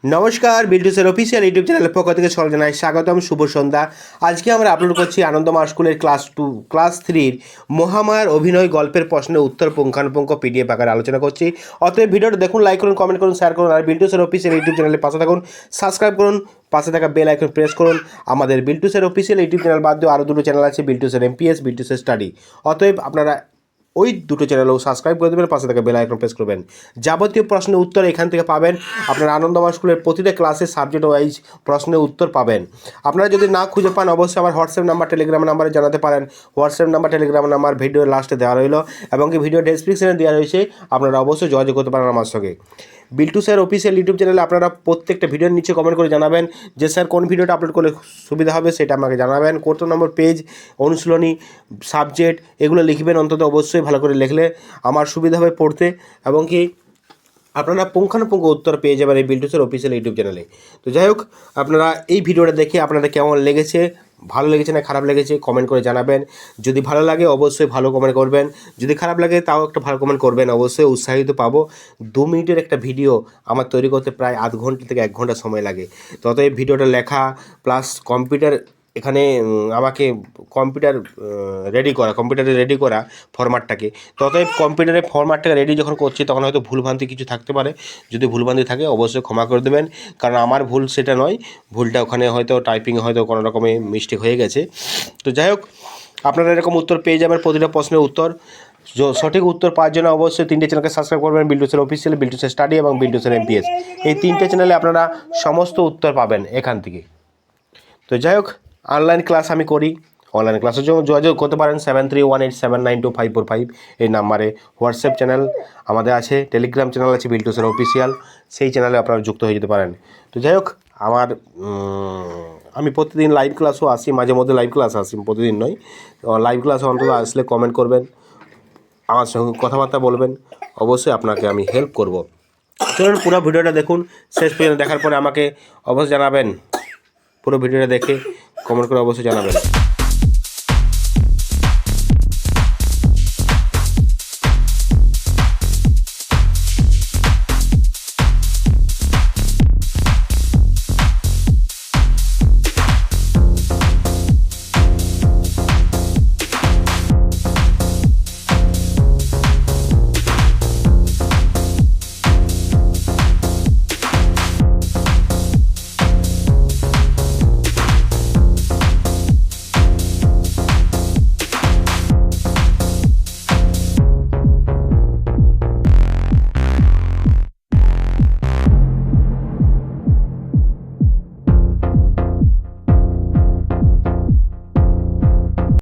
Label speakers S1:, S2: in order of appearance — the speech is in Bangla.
S1: নমস্কার, বিল্টু স্যার অফিসিয়াল ইউটিউব চ্যানেলের পক্ষ থেকে সকল জানাই স্বাগতম। শুভ সন্ধ্যা। আজকে আমরা আপলোড করছি আনন্দমার স্কুলের ক্লাস 3 মহামায়ার অভিনয় গল্পের প্রশ্নের উত্তর পুঙ্খানুপুঙ্খ পিডিএফ আকারে আলোচনা করছি। অতএব ভিডিওটা দেখুন, লাইক করুন, কমেন্ট করুন, শেয়ার করুন। আর বিল্টু স্যার অফিসিয়াল ইউটিউব চ্যানেলের পাশে থাকুন, সাবস্ক্রাইব করুন, পাশে থাকা বেল আইকন প্রেস করুন। আমাদের Biltu sir official YouTube channel বাদ দিয়েও আরও দুটো চ্যানেল আছে, Biltu sir amps, Biltu sir study. অতএব আপনারা ওই দুটো চ্যানেলও সাবস্ক্রাইব করে দেবেন, পাশে থেকে বেল আইকন প্রেস করবেন। যাবতীয় প্রশ্নের উত্তর এখান থেকে পাবেন। আপনারা আনন্দমার স্কুলের প্রতিটা ক্লাসে সাবজেক্ট ওয়াইজ প্রশ্নের উত্তর পাবেন। আপনারা যদি না খুঁজে পান অবশ্যই আমার হোয়াটসঅ্যাপ নাম্বার, টেলিগ্রাম নাম্বারে জানাতে পারেন। হোয়াটসঅ্যাপ নাম্বার, টেলিগ্রাম নাম্বার ভিডিওর লাস্টে দেওয়া রইল এবং কি ভিডিও ডেসক্রিপশনে দেওয়া রয়েছে। আপনারা অবশ্যই যোগাযোগ করতে পারেন আমার সঙ্গে। বিল্টু স্যার অফিসিয়াল ইউটিউব চ্যানেলে আপনারা প্রত্যেকটা ভিডিওর নিচে কমেন্ট করে জানাবেন যে স্যার কোন ভিডিওটা আপলোড করলে সুবিধা হবে, সেটা আমাকে জানাবেন। কত নম্বর পেজ, অনুশীলনী, সাবজেক্ট এগুলো লিখবেন। অন্তত অবশ্যই ভালো করে লিখলে আমার সুবিধা হবে পড়তে এবং কি আপনারা পুঙ্খানুপুঙ্খ উত্তর পেয়ে যাবেন এই বিল্টু স্যার অফিসিয়াল ইউটিউব চ্যানেলে। তো যাই হোক, আপনারা এই ভিডিওটা দেখে আপনাদের কেমন লেগেছে, ভালো লেগেছে না খারাপ লেগেছে কমেন্ট করে জানাবেন। যদি ভালো লাগে অবশ্যই ভালো কমেন্ট করবেন, যদি খারাপ লাগে তাও একটা ভালো কমেন্ট করবেন, অবশ্যই উৎসাহিত পাবো। 2 মিনিটের একটা ভিডিও আমার তৈরি করতে প্রায় আধ ঘন্টা থেকে 1 ঘন্টা সময় লাগে। তত এই ভিডিওটা লেখা প্লাস কম্পিউটার এখানে আমাকে কম্পিউটারে রেডি করা ফরম্যাটটাকে, ততই কম্পিউটারের ফরম্যাটটাকে রেডি যখন করছি তখন হয়তো ভুলভ্রান্তি কিছু থাকতে পারে। যদি ভুলভ্রান্তি থাকে অবশ্যই ক্ষমা করে দেবেন, কারণ আমার ভুল সেটা নয়। ভুলটা ওখানে হয়তো টাইপিংয়ে হয়তো কোনো রকমে মিস্টেক হয়ে গেছে। তো যাই হোক, আপনারা এরকম উত্তর পেয়ে যাবেন, প্রতিটা প্রশ্নের উত্তর। সঠিক উত্তর পাওয়ার জন্য অবশ্যই 3টে চ্যানেলকে সাবস্ক্রাইব করবেন, Biltu sir official, Biltu sir study এবং বিল্টু স্যার এমপিএস। এই 3টে চ্যানেলে আপনারা সমস্ত উত্তর পাবেন এখান থেকে। তো যাই হোক, অনলাইন ক্লাস আমি করি। অনলাইন ক্লাসের জন্য যোগাযোগ করতে পারেন 7318792545 এই নাম্বারে। হোয়াটসঅ্যাপ চ্যানেল আমাদের আছে, টেলিগ্রাম চ্যানেল আছে বিল্টু স্যার অফিসিয়াল, সেই চ্যানেলে আপনারা যুক্ত হয়ে যেতে পারেন। তো যাই হোক, আমি প্রতিদিন লাইভ ক্লাসও আসি, মাঝে মধ্যে লাইভ ক্লাস আসি, প্রতিদিন নয়। লাইভ ক্লাসে অন্তত আসলে কমেন্ট করবেন, আমার সঙ্গে কথাবার্তা বলবেন, অবশ্যই আপনাকে আমি হেল্প করব। চলুন পুরো ভিডিওটা দেখুন, শেষ পর্যন্ত দেখার পরে আমাকে অবশ্যই জানাবেন। পুরো ভিডিওটা দেখে কমেন্ট করে অবশ্যই জানাবেন।